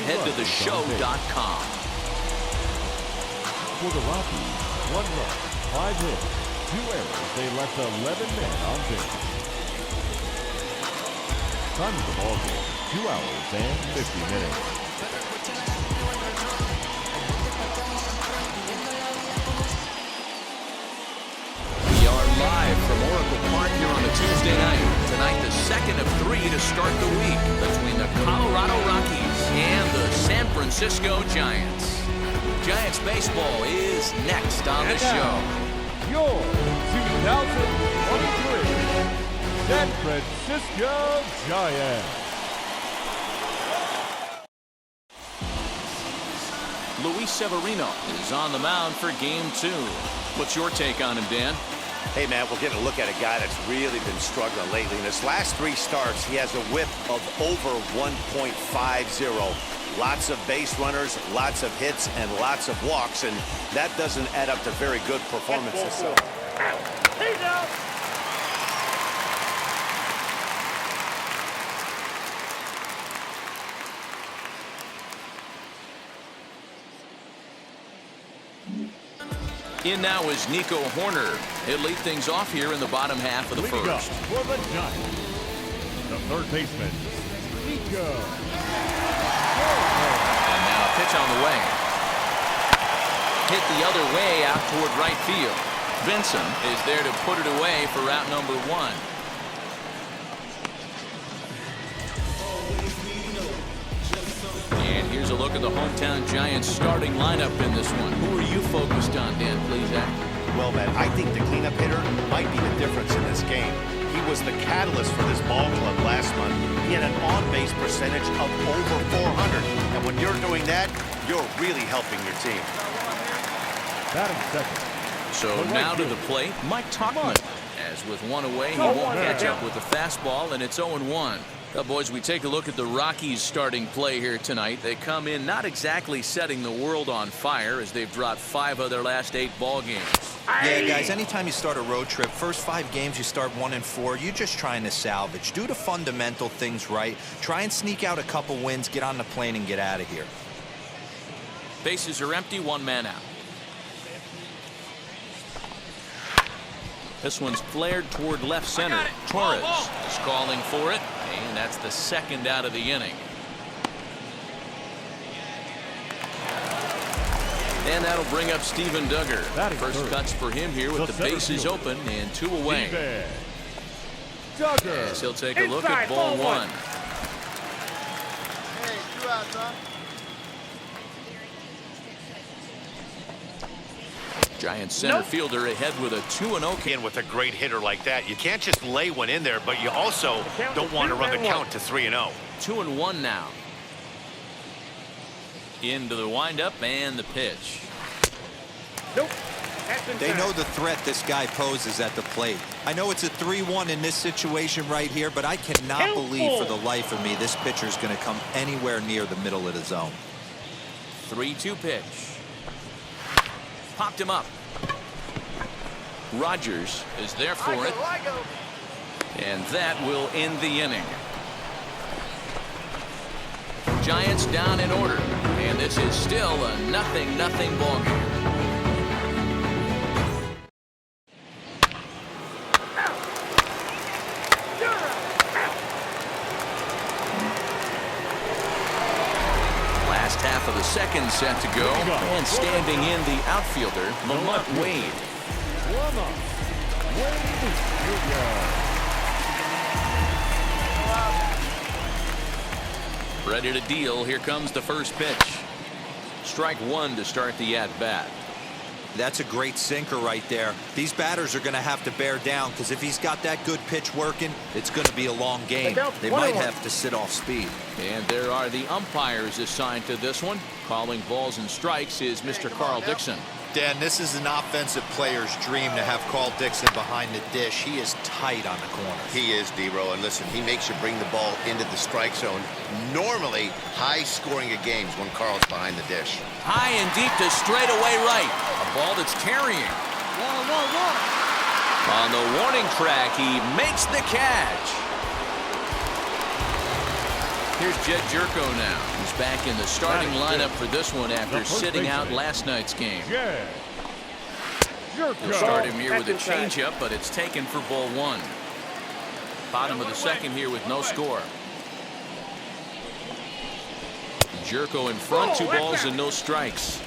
head to theshow.com. For the Rockies, 1 run, 5 hits, 2 errors. They left 11 men on base. Time of the ball game, 2 hours and 50 minutes. We are live from Oracle Park here on a Tuesday night. Tonight, the second of 3 to start the week between the Colorado Rockies and the San Francisco Giants. Giants baseball is next on the show. Your 2023 San Francisco Giants. Luis Severino is on the mound for Game 2. What's your take on him, Dan? Hey, man, we're getting a look at a guy that's really been struggling lately. In his last 3 starts, he has a whip of over 1.50. Lots of base runners, lots of hits, and lots of walks, and that doesn't add up to very good performances. So. In now is Nico Horner. He'll lead things off here in the bottom half of the Leading first. up for the Giants, the third baseman, Nico. And now a pitch on the way. Hit the other way out toward right field. Benson is there to put it away for route number 1. And here's a look at the hometown Giants starting lineup in this one. Who are you focused on, Dan, please, Zach? Well, man, I think the cleanup hitter might be the difference in this game. He was the catalyst for this ball club last month. He had an on-base percentage of over 400. And when you're doing that, you're really helping your team. Batting second. So now to the plate, Mike Tauchman. As with 1 away, he won't catch up with the fastball, and it's 0-1. Well, boys, we take a look at the Rockies' starting play here tonight. They come in not exactly setting the world on fire as they've dropped 5 of their last 8 ball games. Yeah, guys, anytime you start a road trip, first 5 games you start 1-4, you're just trying to salvage. Do the fundamental things right. Try and sneak out a couple wins, get on the plane, and get out of here. Bases are empty, 1 man out. This one's flared toward left center. Torres is calling for it, and that's the 2nd out of the inning. And that'll bring up Steven Duggar. First cuts for him here with the bases open and 2 away. Duggar. As he'll take a look at ball 1. Hey, 2 outs, huh? Giants center fielder ahead with a 2-0. And with a great hitter like that, you can't just lay one in there, but you also don't want to run the count to 3-0. 2-1 now. Into the windup and the pitch. Nope. They know the threat this guy poses at the plate. I know it's a 3-1 in this situation right here, but I cannot believe for the life of me this pitcher is going to come anywhere near the middle of the zone. 3-2 pitch. Popped him up. Rogers is there for it. And that will end the inning. Giants down in order. And this is still a 0-0 ball game. Last half of the second set to go. And standing in the outfielder, Lamont Wade. Ready to deal. Here comes the first pitch. Strike 1 to start the at-bat. That's a great sinker right there. These batters are going to have to bear down because if he's got that good pitch working, it's going to be a long game. They might have to sit off speed. And there are the umpires assigned to this one. Calling balls and strikes is Mr. Carl Dixon. Dan, this is an offensive player's dream to have Carl Dixon behind the dish. He is tight on the corner. He is, D-Row, and listen, he makes you bring the ball into the strike zone. Normally, high scoring of games when Carl's behind the dish. High and deep to straightaway right. A ball that's carrying. On the warning track, he makes the catch. Here's Jed Jerko now. He's back in the starting lineup for this one after sitting out last night's game. He'll start him here with a changeup, but it's taken for ball one. Bottom of the second here with no score. Jerko in front, 2 balls and no strikes.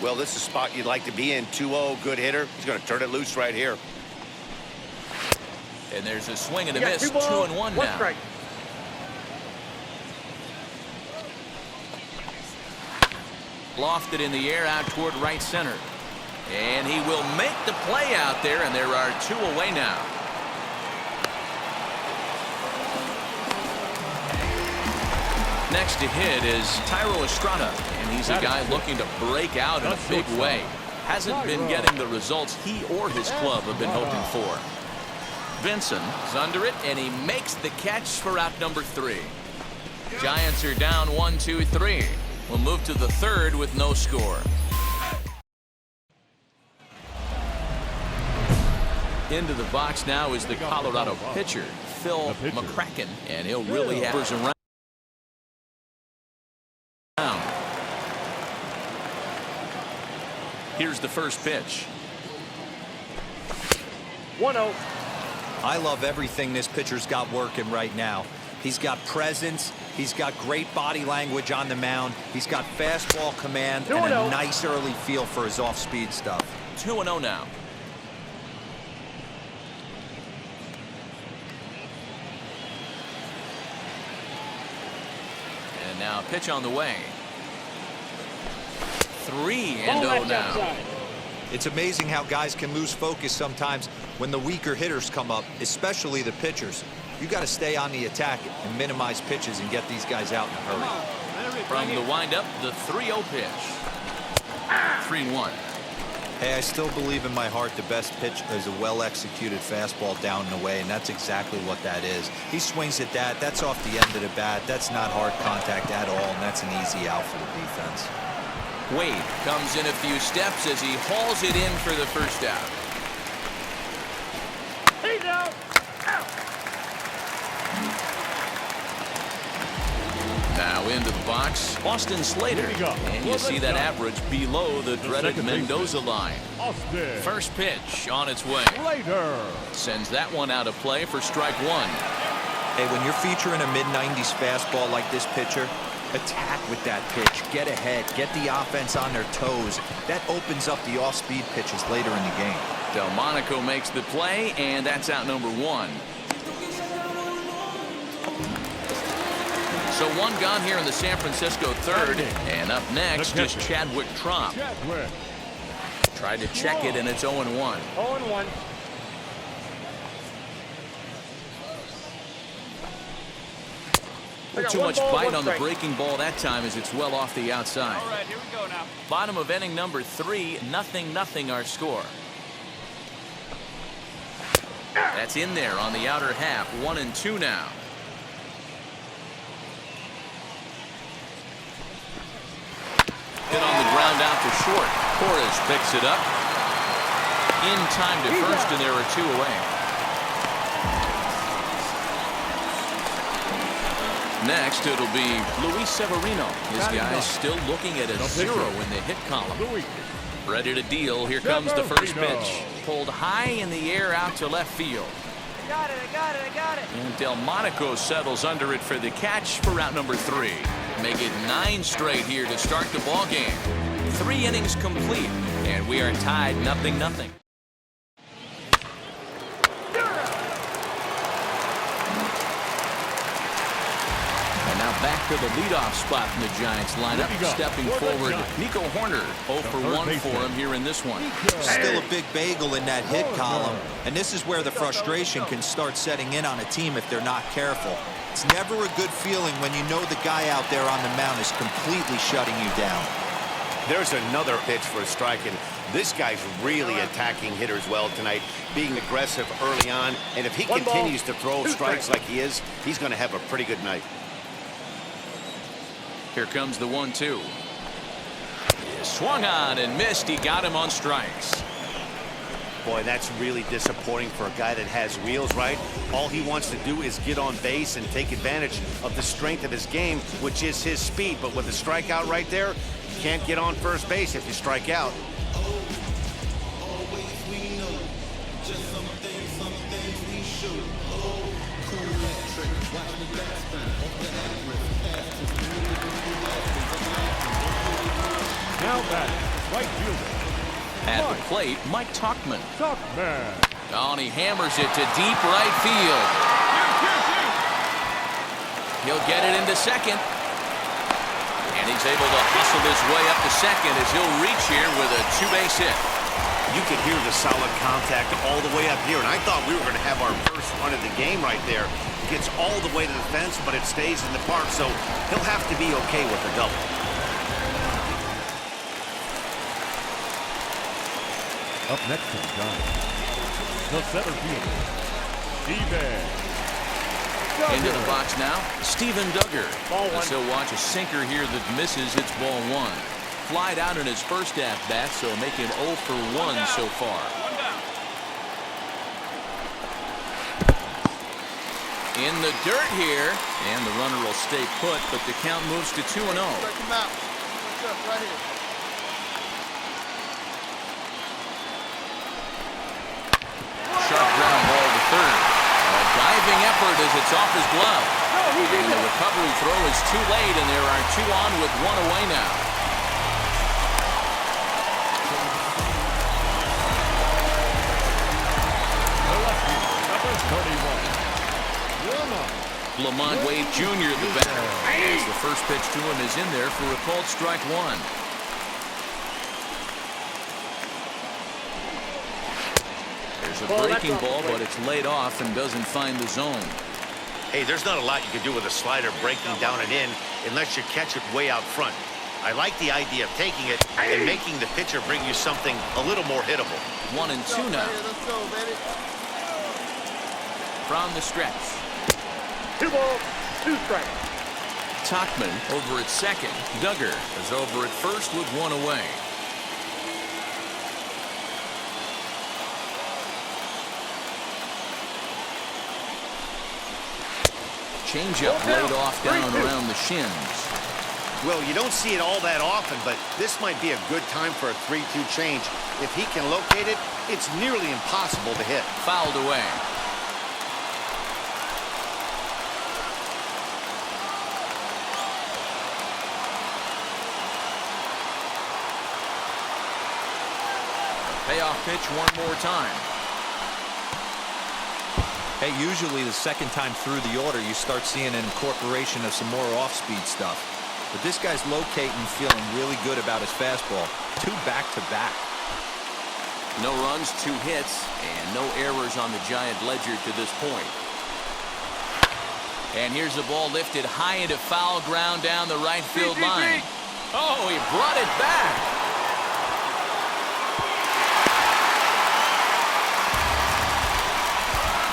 Well, this is a spot you'd like to be in. 2-0, good hitter. He's going to turn it loose right here. And there's a swing and a miss. 2-1 now. Strike. Lofted in the air out toward right center. And he will make the play out there, and there are 2 away now. Next to hit is Thairo Estrada, and he's a guy looking to break out in a big way. Hasn't been getting the results he or his club have been hoping for. Vinson is under it, and he makes the catch for out number 3. Giants are down 1-2-3. We'll move to the third with no score. Into the box now is the Colorado pitcher, Phil McCracken, and he'll really have his around. Here's the first pitch. 1-0. I love everything this pitcher's got working right now. He's got presence. He's got great body language on the mound. He's got fastball command and a nice early feel for his off-speed stuff. 2-0 now. And now pitch on the way. 3-0 now. It's amazing how guys can lose focus sometimes when the weaker hitters come up, especially the pitchers. You got to stay on the attack and minimize pitches and get these guys out in a hurry. From the windup, the 3-0 pitch. 3-1. Hey, I still believe in my heart the best pitch is a well-executed fastball down and away, and that's exactly what that is. He swings at that. That's off the end of the bat. That's not hard contact at all, and that's an easy out for the defense. Wade comes in a few steps as he hauls it in for the first out. He's out. Now into the box, Austin Slater. And you see that average below the dreaded Mendoza line. First pitch on its way. Sends that one out of play for strike 1. Hey, when you're featuring a mid-90s fastball like this pitcher, attack with that pitch. Get ahead. Get the offense on their toes. That opens up the off-speed pitches later in the game. Delmonico makes the play, and that's out number 1. So 1 gone here in the San Francisco third. And up next is Chadwick Tromp. Tried to check it, and it's 0-1. 0-1. Not too much bite on the breaking ball that time as it's well off the outside. All right, here we go now. Bottom of inning number 3, 0-0 our score. That's in there on the outer half. 1-2 now. Hit on the ground out to short. Torres picks it up. In time to first, and there are 2 away. Next, it'll be Luis Severino. This guy's still looking at a 0 in the hit column. Ready to deal. Here comes the first pitch. Pulled high in the air out to left field. I got it. And Delmonico settles under it for the catch for out number 3. Make it 9 straight here to start the ball game. 3 innings complete, and we are tied 0-0. Back to the leadoff spot in the Giants lineup. Stepping forward, Nico Horner. 0 for 1 for him here in this one. Still a big bagel in that hit column. And this is where the frustration can start setting in on a team if they're not careful. It's never a good feeling when you know the guy out there on the mound is completely shutting you down. There's another pitch for a strike, and this guy's really attacking hitters well tonight, being aggressive early on. And if he continues to throw strikes like he is, he's going to have a pretty good night. Here comes the 1-2. Swung on and missed. He got him on strikes. Boy, that's really disappointing for a guy that has wheels, right? All he wants to do is get on base and take advantage of the strength of his game, which is his speed. But with a strikeout right there, you can't get on first base if you strike out. Now batting, right fielder. At the plate, Mike Tauchman. Tauchman. Oh, and he hammers it to deep right field. He'll get it into second. And he's able to hustle his way up to second as he'll reach here with a two-base hit. You could hear the solid contact all the way up here, and I thought we were going to have our first run of the game right there. Gets all the way to the fence, but it stays in the park, so he'll have to be okay with the double. Up next to the Giants, the center fielder, Steven. Into the box now, Steven Duggar. Ball one. As he'll watch a sinker here that misses. It's ball one. Flied out in his first at-bat, so make him 0 for 1 so far. One down. In the dirt here, and the runner will stay put, but the count moves to 2-0. Strike him out. What's up, right here? Sharp ground ball to third. A diving effort as it's off his glove. And the recovery throw is too late, and there are 2 on with 1 away now. Number 31. Lamont Wade Jr. the batter. As the first pitch to him is in there for a called strike 1. There's a breaking ball, but it's laid off and doesn't find the zone. Hey, there's not a lot you can do with a slider breaking down and in unless you catch it way out front. I like the idea of taking it and making the pitcher bring you something a little more hittable. 1-2 now. Let's go, baby. From the stretch. 2 balls, 2 strikes. Tauchman over at second. Duggar is over at first with 1 away. Changeup laid off down around the shins. Well, you don't see it all that often, but this might be a good time for a 3-2 change. If he can locate it, it's nearly impossible to hit. Fouled away. Payoff pitch one more time. Hey, usually the second time through the order, you start seeing an incorporation of some more off-speed stuff. But this guy's locating, feeling really good about his fastball. 2 back-to-back. No runs, 2 hits, and no errors on the Giant ledger to this point. And here's the ball lifted high into foul ground down the right field line. Oh, he brought it back.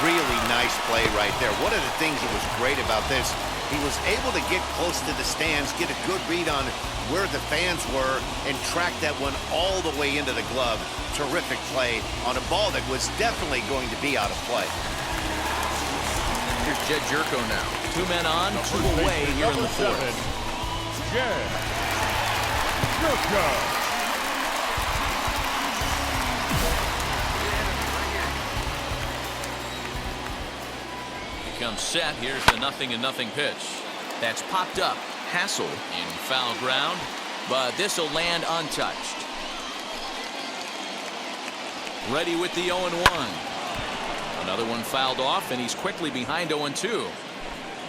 Really nice play right there. One of the things that was great about this, he was able to get close to the stands, get a good read on where the fans were, and track that one all the way into the glove. Terrific play on a ball that was definitely going to be out of play. Here's Jed Jerko now. 2 men on, 2 away here in the 4th. Jed Jerko. Comes set. Here's the 0-0 pitch. That's popped up. Hassel in foul ground, but this will land untouched. Ready with the 0-1. Another one fouled off, and he's quickly behind 0-2.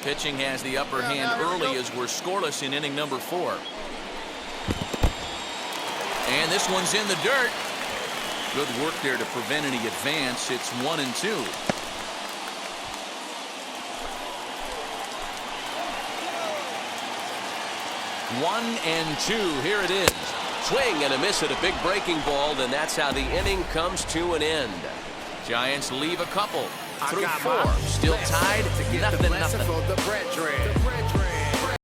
Pitching has the upper hand early as we're scoreless in inning number 4. And this one's in the dirt. Good work there to prevent any advance. It's 1-2. 1-2. Here it is. Swing and a miss at a big breaking ball, and that's how the inning comes to an end. Giants leave a couple through 4. Still tied, 0-0.